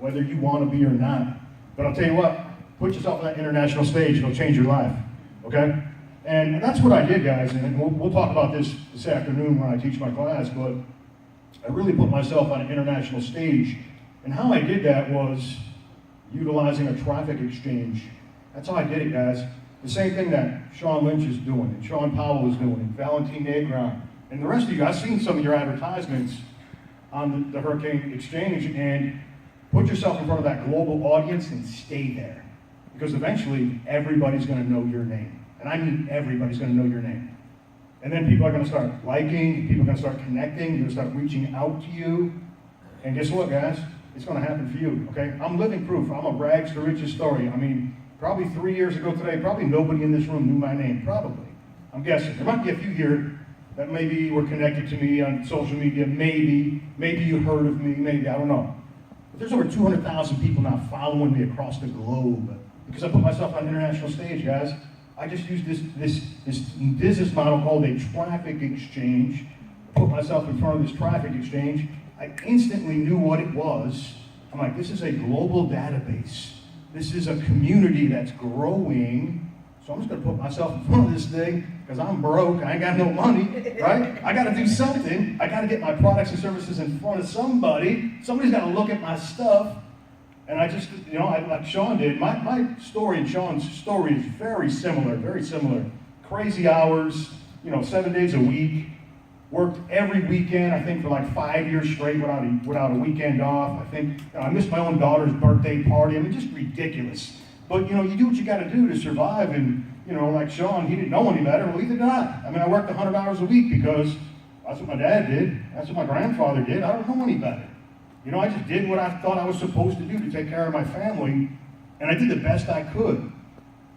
whether you want to be or not. But I'll tell you what, put yourself on that international stage, it'll change your life, okay? And that's what I did, guys, and we'll talk about this afternoon when I teach my class, but I really put myself on an international stage. And how I did that was utilizing a traffic exchange. That's how I did it, guys. The same thing that Sean Lynch is doing, and Sean Powell is doing, and Valentine Negron, and the rest of you. I've seen some of your advertisements on the Hurricane Exchange, and put yourself in front of that global audience and stay there. Because eventually, everybody's gonna know your name. And I mean everybody's gonna know your name. And then people are gonna start liking, people are gonna start connecting, they're gonna start reaching out to you. And guess what, guys? It's gonna happen for you, okay? I'm living proof. I'm a rags to riches story. I mean, probably 3 years ago today, probably nobody in this room knew my name, probably. I'm guessing. There might be a few here that maybe were connected to me on social media, maybe you heard of me, maybe, I don't know. But there's over 200,000 people now following me across the globe because I put myself on an international stage, guys. I just used this business model called a traffic exchange. I put myself in front of this traffic exchange. I instantly knew what it was. I'm like, this is a global database. This is a community that's growing. So I'm just gonna put myself in front of this thing because I'm broke, I ain't got no money, right? I gotta do something. I gotta get my products and services in front of somebody. Somebody's gotta look at my stuff. And I just, like Sean did, my story and Sean's story is very similar, very similar. Crazy hours, 7 days a week. Worked every weekend, I think for like 5 years straight without a weekend off. I think I missed my own daughter's birthday party. I mean, just ridiculous. But you do what you got to do to survive. And like Sean, he didn't know any better. Well, either did I. I mean, I worked 100 hours a week because that's what my dad did. That's what my grandfather did. I don't know any better. I just did what I thought I was supposed to do to take care of my family, and I did the best I could.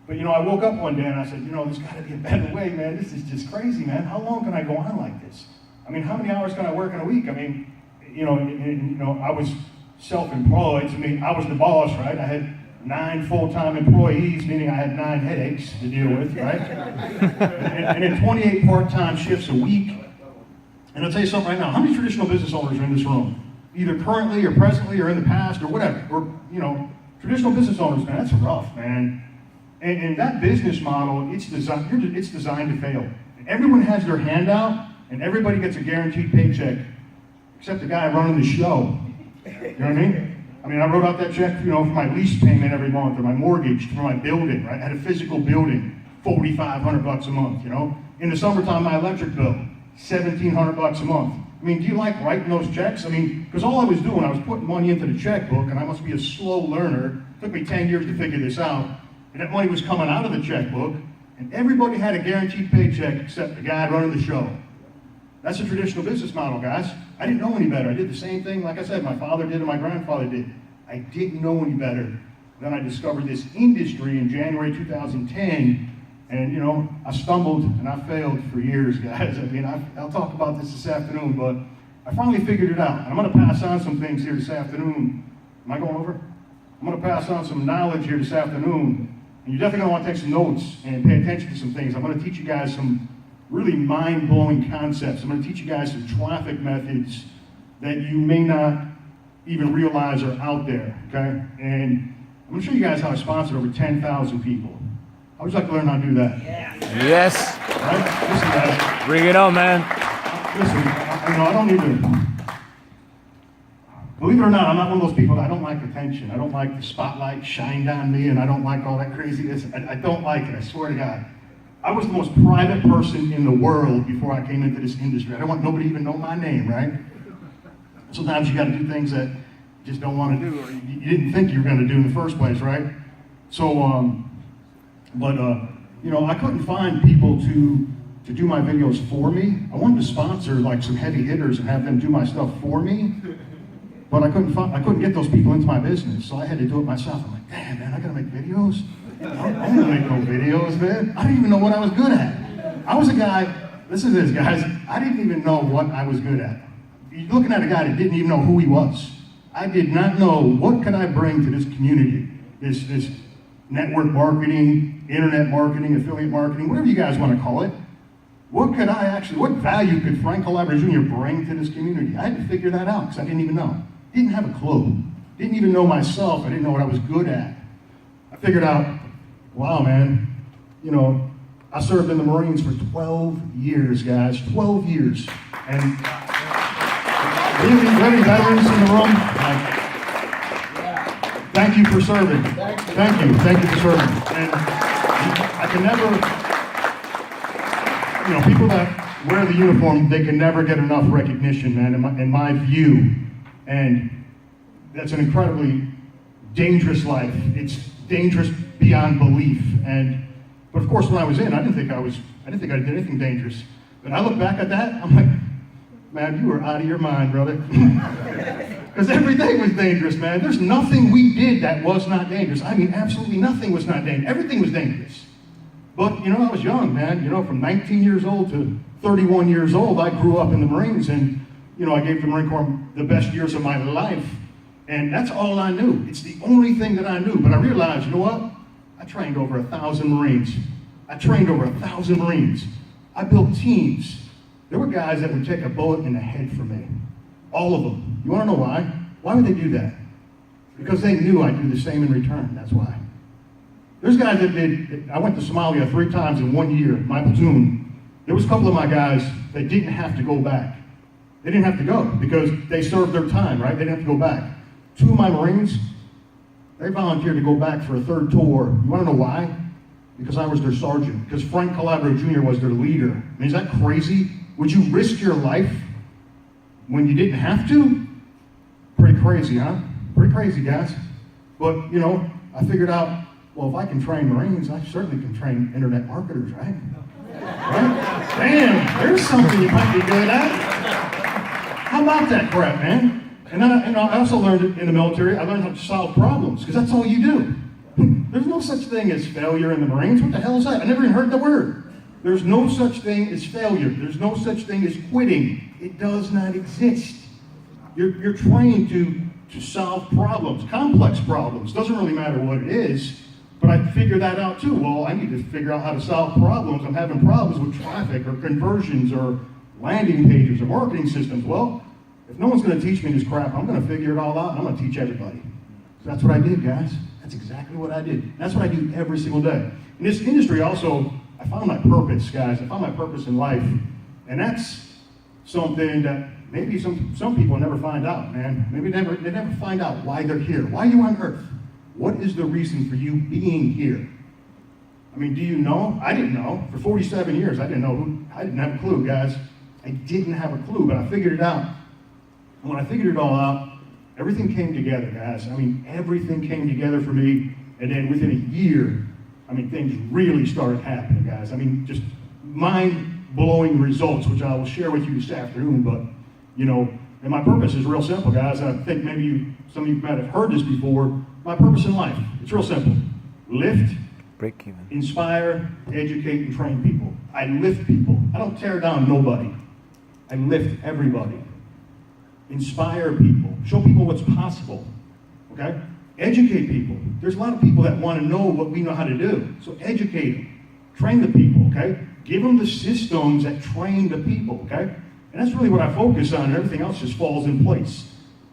But I woke up one day and I said, there's got to be a better way, man. This is just crazy, man. How long can I go on like this? I mean, how many hours can I work in a week? I mean, I was self-employed. I mean, I was the boss, right? I had 9 full-time employees, meaning I had 9 headaches to deal with, right? and then 28 part-time shifts a week. And I'll tell you something right now. How many traditional business owners are in this room? Either currently or presently or in the past or whatever. Or, traditional business owners, man, that's rough, man. And that business model, it's designed to fail. Everyone has their hand out, and everybody gets a guaranteed paycheck, except the guy running the show. You know what I mean? I mean, I wrote out that check, for my lease payment every month, or my mortgage for my building, right? I had a physical building, $4,500 a month, In the summertime, my electric bill, $1,700 a month. I mean, do you like writing those checks? I mean, because all I was doing, I was putting money into the checkbook, and I must be a slow learner. It took me 10 years to figure this out. And that money was coming out of the checkbook, and everybody had a guaranteed paycheck except the guy running the show. That's a traditional business model, guys. I didn't know any better. I did the same thing, like I said, my father did and my grandfather did. I didn't know any better. Then I discovered this industry in January 2010, and I stumbled and I failed for years, guys. I mean, I'll talk about this afternoon, but I finally figured it out. And I'm gonna pass on some things here this afternoon. Am I going over? I'm gonna pass on some knowledge here this afternoon. And you're definitely going to want to take some notes and pay attention to some things. I'm going to teach you guys some really mind-blowing concepts. I'm going to teach you guys some traffic methods that you may not even realize are out there, okay? And I'm going to show you guys how I sponsored over 10,000 people. How would you like to learn how to do that? Yeah. Yes. Right? Listen, guys. Bring it on, man. Listen, I don't need to... Believe it or not, I'm not one of those people that I don't like attention. I don't like the spotlight shined on me, and I don't like all that craziness. I don't like it, I swear to God. I was the most private person in the world before I came into this industry. I don't want nobody to even know my name, right? Sometimes you got to do things that you just don't want to do, or you didn't think you were going to do in the first place, right? So, I couldn't find people to do my videos for me. I wanted to sponsor like some heavy hitters and have them do my stuff for me. But I couldn't get those people into my business, so I had to do it myself. I'm like, damn, man, I gotta make videos? I don't make no videos, man. I didn't even know what I was good at. I was a guy, listen to this, guys, I didn't even know what I was good at. You're looking at a guy that didn't even know who he was. I did not know what could I bring to this community, this network marketing, internet marketing, affiliate marketing, whatever you guys want to call it. What value could Frank Calabro Jr. bring to this community? I had to figure that out because I didn't even know. Didn't have a clue. didn't even know myself. I didn't know what I was good at. I figured out, wow, man, you know, I served in the Marines for 12 years, guys, 12 years. And do you have any veterans in the room? Thank you for serving. Thank you for serving. And I can never, you know, people that wear the uniform, they can never get enough recognition, man, in my view. And that's an incredibly dangerous life. It's dangerous beyond belief. But of course, when I was in, I didn't think I did anything dangerous. But I look back at that, I'm like, man, you were out of your mind, brother. Because everything was dangerous, man. There's nothing we did that was not dangerous. I mean, absolutely nothing was not dangerous. Everything was dangerous. But, you know, I was young, man. You know, from 19 years old to 31 years old, I grew up in the Marines. And, you know, I gave the Marine Corps the best years of my life. And that's all I knew. It's the only thing that I knew. But I realized, you know what? I trained over 1,000 Marines. I trained over 1,000 Marines. I built teams. There were guys that would take a bullet in the head for me. All of them. You want to know why? Why would they do that? Because they knew I'd do the same in return. That's why. There's guys that did, I went to Somalia 3 times in 1 year, my platoon. There was a couple of my guys that didn't have to go back. They didn't have to go because they served their time, right? They didn't have to go back. 2 of my Marines, they volunteered to go back for a 3rd tour. You want to know why? Because I was their sergeant. Because Frank Calabro Jr. was their leader. I mean, is that crazy? Would you risk your life when you didn't have to? Pretty crazy, huh? Pretty crazy, guys. But, you know, I figured out, well, if I can train Marines, I certainly can train internet marketers, right? Right? Damn, there's something you might be good at. How about that crap, man? And then I also learned it in the military. I learned how to solve problems, because that's all you do. There's no such thing as failure in the Marines. What the hell is that? I never even heard the word. There's no such thing as failure. There's no such thing as quitting. It does not exist. You're trained to solve problems, complex problems. Doesn't really matter what it is, but I figured that out too. Well, I need to figure out how to solve problems. I'm having problems with traffic or conversions or landing pages or marketing systems. Well, if no one's going to teach me this crap, I'm going to figure it all out and I'm going to teach everybody. So that's what I did, guys. That's exactly what I did. That's what I do every single day. In this industry also, I found my purpose, guys. I found my purpose in life. And that's something that maybe some people never find out, man. Maybe they never find out why they're here. Why are you on earth? What is the reason for you being here? I mean, do you know? I didn't know. For 47 years, I didn't know. I didn't have a clue, guys. I didn't have a clue, but I figured it out. And when I figured it all out, everything came together, guys. I mean, everything came together for me. And then within a year, I mean, things really started happening, guys. I mean, just mind-blowing results, which I will share with you this afternoon. But, you know, and my purpose is real simple, guys. I think maybe some of you might have heard this before. My purpose in life, it's real simple. Lift, break even, inspire, educate, and train people. I lift people. I don't tear down nobody. I lift everybody. Inspire people. Show people what's possible. Okay? Educate people. There's a lot of people that want to know what we know how to do. So educate them. Train the people, okay? Give them the systems that train the people, okay? And that's really what I focus on, and everything else just falls in place.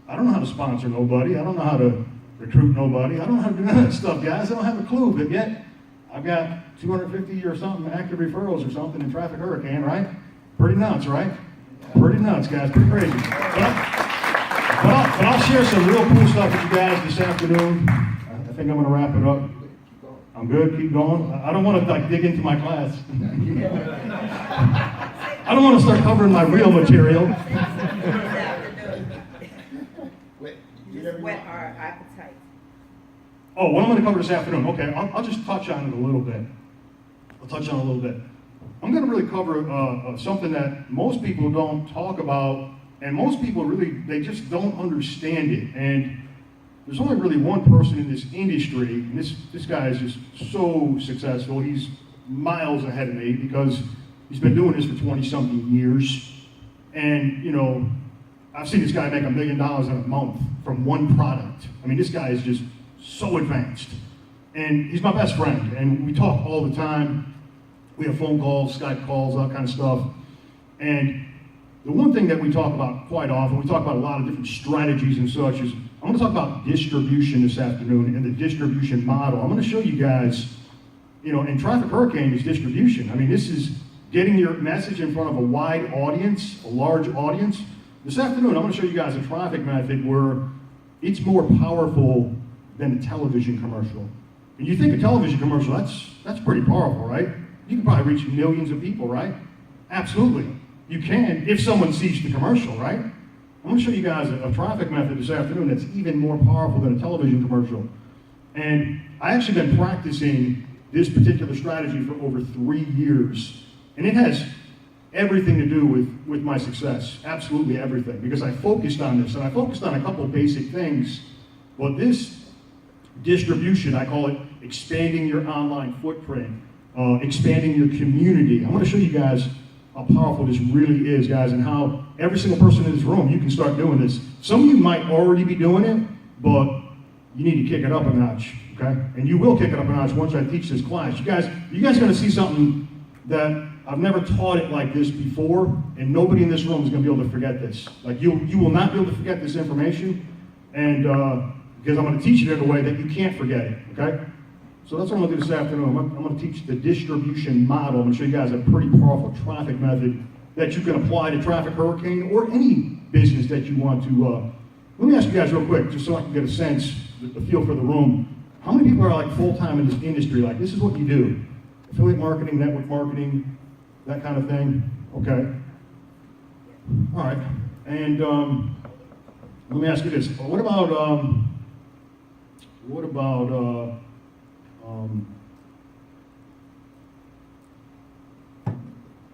I don't know how to sponsor nobody. I don't know how to recruit nobody. I don't know how to do none of that stuff, guys. I don't have a clue, but yet I've got 250 or something active referrals or something in Traffic Hurricane, right? Pretty nuts, right? Pretty nuts, guys. Pretty crazy. But I'll share some real cool stuff with you guys this afternoon. I think I'm going to wrap it up. I'm good. Keep going. I don't want to dig into my class. I don't want to start covering my real material. Whet our appetite. Oh, what I'm going to cover this afternoon. Okay, I'll just touch on it a little bit. I'm going to really cover something that most people don't talk about, and most people really, they just don't understand it. And there's only really one person in this industry, and this guy is just so successful. He's miles ahead of me because he's been doing this for 20-something years. And, you know, I've seen this guy make $1 million in a month from one product. I mean, this guy is just so advanced. And he's my best friend, and we talk all the time. We have phone calls, Skype calls, all kind of stuff. And the one thing that we talk about quite often, we talk about a lot of different strategies and such, is I'm going to talk about distribution this afternoon and the distribution model. I'm going to show you guys, and Traffic Hurricane is distribution. I mean, this is getting your message in front of a wide audience, a large audience. This afternoon, I'm going to show you guys a traffic method where it's more powerful than a television commercial. And you think a television commercial, that's pretty powerful, right? You can probably reach millions of people, right? Absolutely. You can, if someone sees the commercial, right? I'm going to show you guys a traffic method this afternoon that's even more powerful than a television commercial. And I actually been practicing this particular strategy for over 3 years. And it has everything to do with my success, absolutely everything, because I focused on this, and I focused on a couple of basic things. But this distribution, I call it expanding your online footprint, expanding your community. I'm going to show you guys how powerful this really is, guys, and how every single person in this room, you can start doing this. Some of you might already be doing it, but you need to kick it up a notch, okay? And you will kick it up a notch once I teach this class. You guys are going to see something that I've never taught it like this before, and nobody in this room is going to be able to forget this. Like, you will not be able to forget this information, and because I'm going to teach it in a way that you can't forget it, okay? So that's what I'm going to do this afternoon. I'm going to teach the distribution model. I'm going to show you guys a pretty powerful traffic method that you can apply to Traffic Hurricane or any business that you want to. Let me ask you guys real quick, just so I can get a sense, a feel for the room. How many people are like full-time in this industry? Like, this is what you do. Affiliate marketing, network marketing, that kind of thing? Okay. All right. And let me ask you this. What about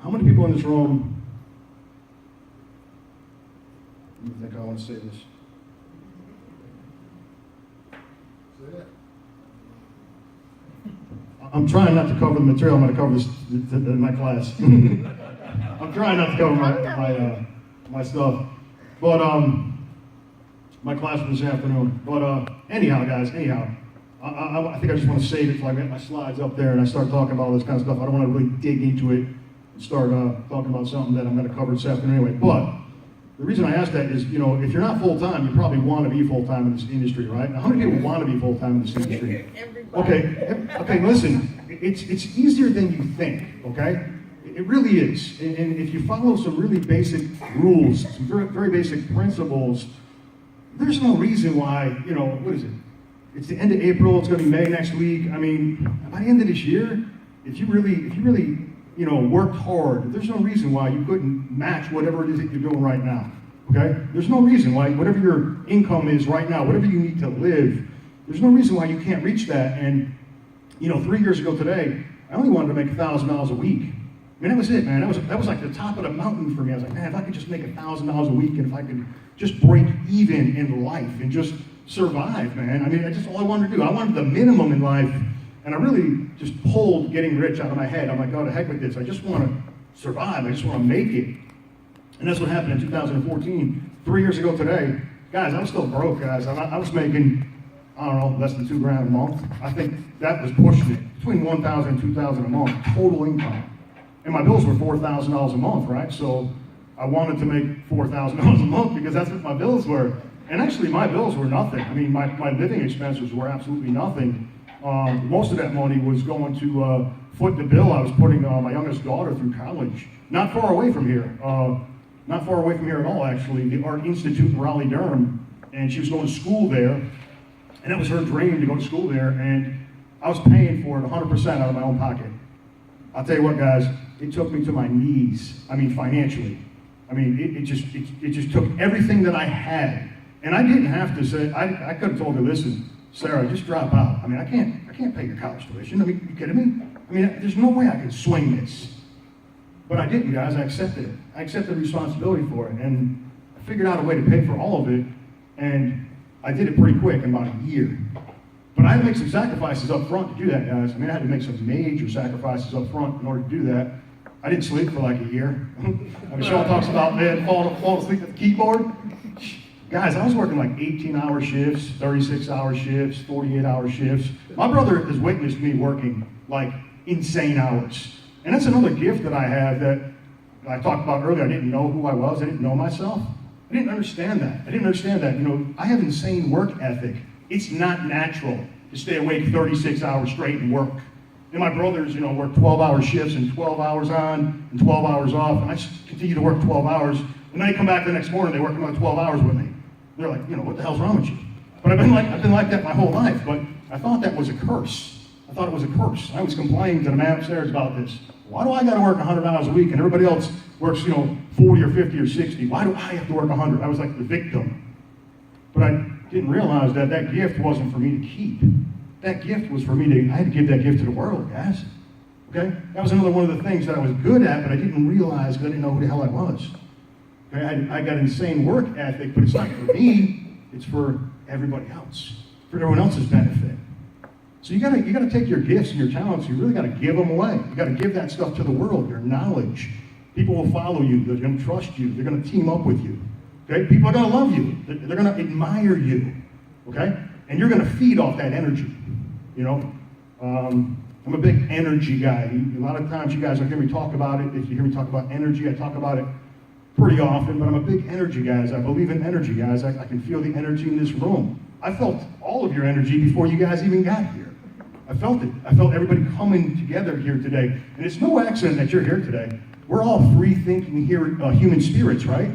how many people in this room, let me think how I want to say this. I'm trying not to cover the material I'm going to cover this in my class. I'm trying not to cover my stuff. But my class for this afternoon. But anyhow, guys, I think I just want to save it till I get my slides up there and I start talking about all this kind of stuff. I don't want to really dig into it and start talking about something that I'm going to cover this afternoon anyway. But the reason I ask that is, if you're not full-time, you probably want to be full-time in this industry, right? Now, how many people want to be full-time in this industry? Everybody. Okay, listen, it's easier than you think, okay? It really is. And if you follow some really basic rules, some very, very basic principles, there's no reason why, what is it? It's the end of April, it's going to be May next week. I mean, by the end of this year, if you really worked hard, there's no reason why you couldn't match whatever it is that you're doing right now, okay? There's no reason why, whatever your income is right now, whatever you need to live, there's no reason why you can't reach that. And, 3 years ago today, I only wanted to make $1,000 a week. I mean, that was it, man. That was like the top of the mountain for me. I was like, man, if I could just make $1,000 a week and if I could just break even in life and just survive, man. I mean, that's just all I wanted to do. I wanted the minimum in life, and I really just pulled getting rich out of my head. I'm like, oh, the heck with this. I just want to survive. I just want to make it. And that's what happened in 2014. 3 years ago today, guys, I was still broke, guys. I was making, I don't know, less than $2,000 a month. I think that was pushing it. Between $1,000 and $2,000 a month, total income. And my bills were $4,000 a month, right? So I wanted to make $4,000 a month because that's what my bills were. And actually, my bills were nothing. I mean, my living expenses were absolutely nothing. Most of that money was going to foot the bill. I was putting my youngest daughter through college, not far away from here. Not far away from here at all, actually. The Art Institute in Raleigh-Durham, and she was going to school there. And that was her dream, to go to school there. And I was paying for it 100% out of my own pocket. I'll tell you what, guys, it took me to my knees. I mean, financially. I mean, it just took everything that I had. And I didn't have to say, I could have told her, listen, Sarah, just drop out. I mean, I can't pay your college tuition. I mean, you kidding me? I mean, there's no way I can swing this. But I didn't, guys. I accepted it. I accepted the responsibility for it. And I figured out a way to pay for all of it. And I did it pretty quick, in about a year. But I had to make some sacrifices up front to do that, guys. I mean, I had to make some major sacrifices up front in order to do that. I didn't sleep for like a year. I mean, Sean talks about, man, falling asleep at the keyboard. Guys, I was working like 18-hour shifts, 36-hour shifts, 48-hour shifts. My brother has witnessed me working like insane hours. And that's another gift that I have that I talked about earlier. I didn't know who I was. I didn't know myself. I didn't understand that. You know, I have insane work ethic. It's not natural to stay awake 36 hours straight and work. And my brothers, you know, work 12-hour shifts and 12 hours on and 12 hours off, and I just continue to work 12 hours, and then they come back the next morning, they work another 12 hours with me. They're like, you know, what the hell's wrong with you? But I've been like that my whole life, but I thought that was a curse. I thought it was a curse. I was complaining to the man upstairs about this. Why do I got to work 100 hours a week and everybody else works, you know, 40 or 50 or 60? Why do I have to work 100? I was like the victim. But I didn't realize that that gift wasn't for me to keep. That gift was for me to, I had to give that gift to the world, guys. Okay? That was another one of the things that I was good at, but I didn't realize because I didn't know who the hell I was. Okay? I got insane work ethic, but it's not for me, it's for everybody else, for everyone else's benefit. So you gotta take your gifts and your talents, you really gotta give them away. You gotta give that stuff to the world, your knowledge. People will follow you, they're gonna trust you, they're gonna team up with you. Okay? People are gonna love you, they're gonna admire you. Okay? And you're gonna feed off that energy. You know? I'm a big energy guy. A lot of times you guys will hear me talk about it. If you hear me talk about energy, I talk about it pretty often, but I'm a big energy guy. I believe in energy, guys. I can feel the energy in this room. I felt all of your energy before you guys even got here. I felt it. I felt everybody coming together here today. And it's no accident that you're here today. We're all free-thinking human spirits, right?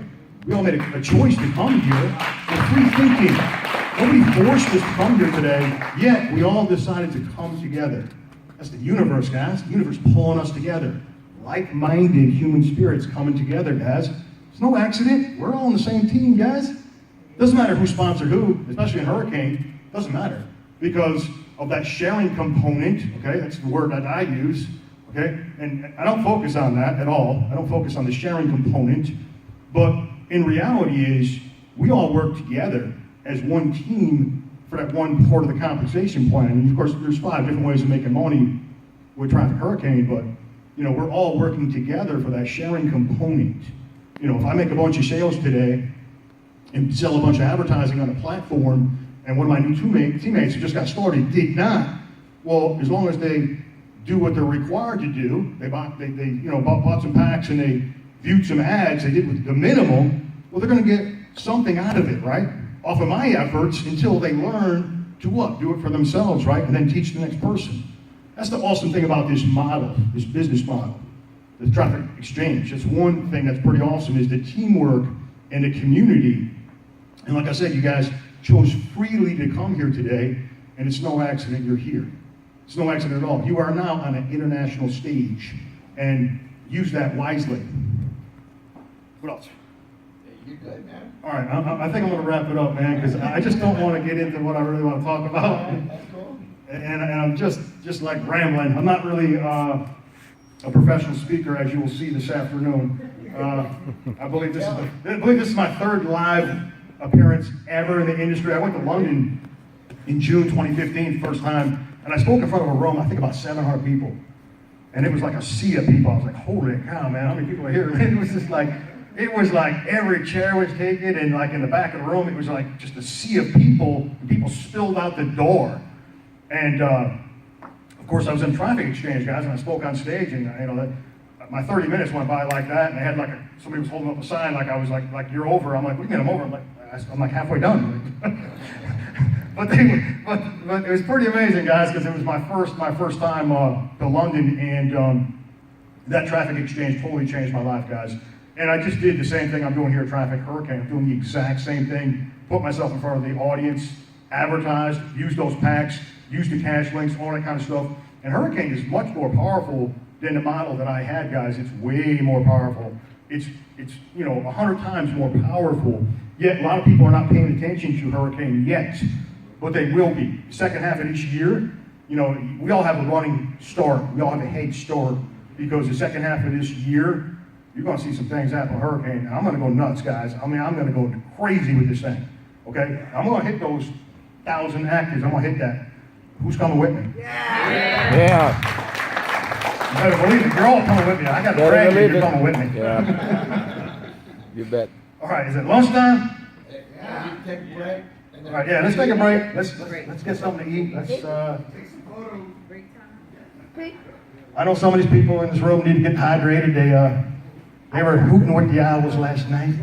We all made a choice to come here. We're free-thinking. Nobody forced us to come here today, yet we all decided to come together. That's the universe, guys. The universe pulling us together. Like-minded human spirits coming together, guys. It's no accident. We're all on the same team, guys. Doesn't matter who sponsored who, especially in hurricane. Doesn't matter. Because of that sharing component, okay? That's the word that I use, okay? And I don't focus on that at all. I don't focus on the sharing component. But in reality is, we all work together as one team for that one part of the compensation plan. And of course, there's 5 different ways of making money with Traffic Hurricane, but you know, we're all working together for that sharing component. You know, if I make a bunch of sales today and sell a bunch of advertising on a platform, and one of my new teammates who just got started did not, well, as long as they do what they're required to do, they bought some packs and they viewed some ads, they did the minimum, well, they're going to get something out of it, right? Off of my efforts until they learn to what? Do it for themselves, right? And then teach the next person. That's the awesome thing about this model, this business model, the traffic exchange. That's one thing that's pretty awesome is the teamwork and the community. And like I said, you guys chose freely to come here today, and it's no accident you're here. It's no accident at all. You are now on an international stage, and use that wisely. What else? You're good, man. All right, I think I'm going to wrap it up, man, because I just don't want to get into what I really want to talk about. That's cool. And I'm just like rambling. I'm not really a professional speaker, as you will see this afternoon. I believe this is my 3rd live appearance ever in the industry. I went to London in June 2015, first time, and I spoke in front of a room, I think about 700 people. And it was like a sea of people. I was like, holy cow, man, how many people are here? It was like every chair was taken, and like in the back of the room, it was like just a sea of people, and people spilled out the door. And of course, I was in traffic exchange, guys, and I spoke on stage, and you know, my 30 minutes went by like that, and they had like somebody was holding up a sign, like I was like you're over. I'm like, what do you mean I'm over? I'm like halfway done. but it was pretty amazing, guys, because it was my first time to London, and that traffic exchange totally changed my life, guys. And I just did the same thing I'm doing here at Traffic Hurricane. I'm doing the exact same thing. Put myself in front of the audience, advertised, use those packs, use the cash links, all that kind of stuff. And Hurricane is much more powerful than the model that I had, guys. It's way more powerful. It's 100 times more powerful. Yet a lot of people are not paying attention to Hurricane yet, but they will be. Second half of this year, you know, we all have a running start. We all have a head start because the second half of this year, you're going to see some things happen with Hurricane. And I'm going to go nuts, guys. I mean, I'm going to go crazy with this thing. Okay? I'm going to hit those 1,000 actives. I'm going to hit that. Who's coming with me? Yeah. You better believe it. You're all coming with me. I got the brag that you're coming with me. Yeah. You bet. All right. Is it lunchtime? Yeah, you take a break. All right. Yeah. Let's take a break. Let's get something to eat. Let's. Take some photos. I know some of these people in this room need to get hydrated. They were hooting with the owls last night.